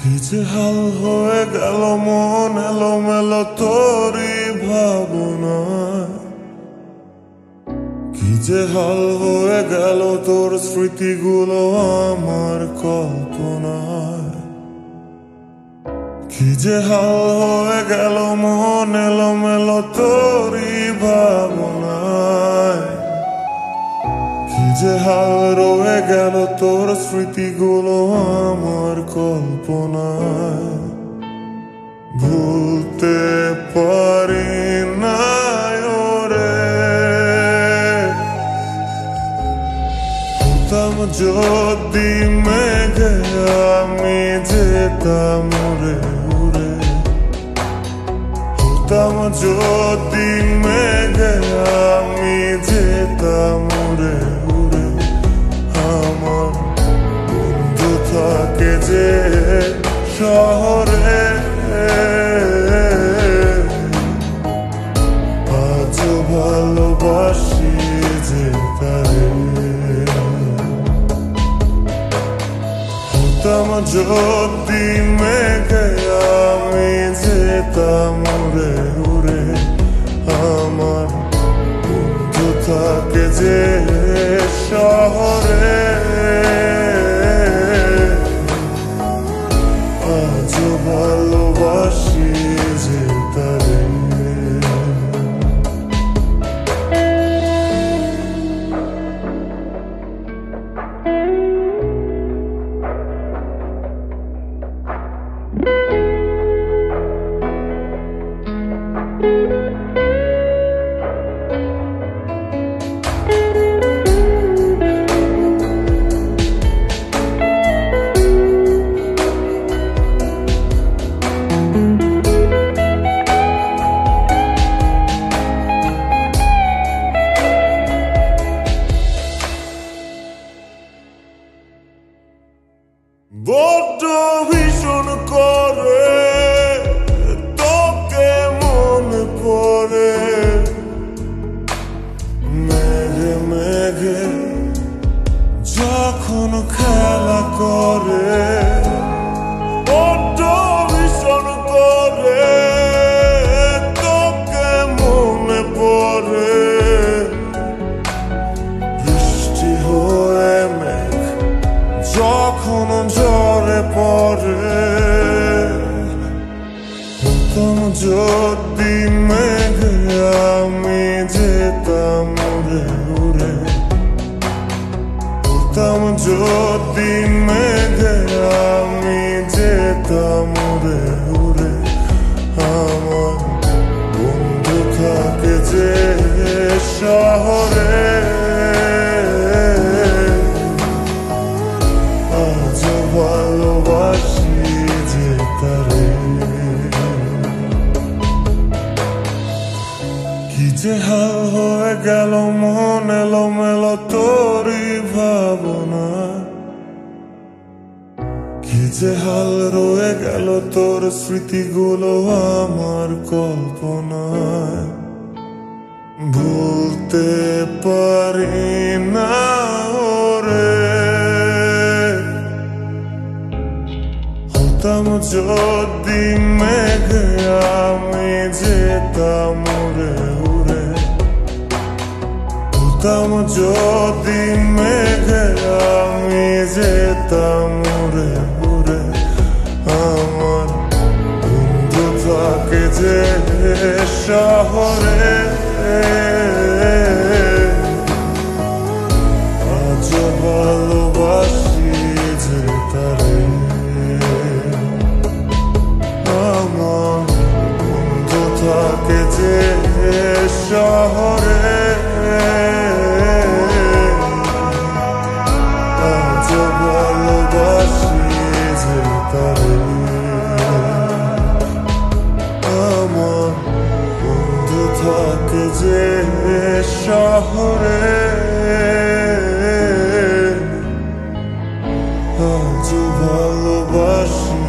কি যে হাল হয়ে গেল মন এলোমেলো তোরই ভাবনায়, কি যে হাল হয়ে গেল তোর স্মৃতিগুলো আমার কল্পনায়, কি যে হাল হয়ে গেল মন এলোমেলো তোরই ভাবনায়, কি যে হাল রয়ে গেল তোর স্মৃতিগুলো আমার কল্পনায়। ভুলতে পারি না ওরে, হতাম যদি মেঘে আমি যেতাম উড়ে উড়ে, হতাম যদি মেঘে আমি যেতাম উড়ে উড়ে। আমার বন্ধু থাকে যে শহরে, আজও ভালোবাসি যে তারে। হতাম যদি মেঘে আমি যেতাম উড়ে উড়ে, আমার বন্ধু থাকে যে শহরে, আজও ভালোবাসি যে তারে। বড্ড ভীষণ করে তোকে মনে পড়ে, মেঘে মেঘে যখন খেলা করে। বড্ড ভীষণ করে তোকে মনে পড়ে, বৃষ্টি হয়ে মেঘ যখন ঝরে পড়ে। হতাম যদি মেঘে আমি যেতাম উড়ে উড়ে, হতাম যদি মেঘে আমি যেতাম উড়ে উড়ে। আমার বন্ধু থাকে যে শহরে, ভালোবাসি যে তারে। কি যে হাল হয়ে গেল মন এলোমেলো তোরই ভাবনা, কি যে হাল রয়ে গেল তোর স্মৃতিগুলো আমার কল্পনায়। ভুলতে পারি না ওরে, হতাম যদি মেঘে আমি যেতাম উড়ে উড়ে, হতাম যদি মেঘে আমি যেতাম উড়ে উড়ে। আমার বন্ধু থাকে যে শহরে, আজও ভালোবাসি যে তারে। আমার বন্ধু থাকে যে শহরে, আজও ভালোবাসি যে তারে। আমার বন্ধু থাকে যে শহরে, আজও ভালোবাসি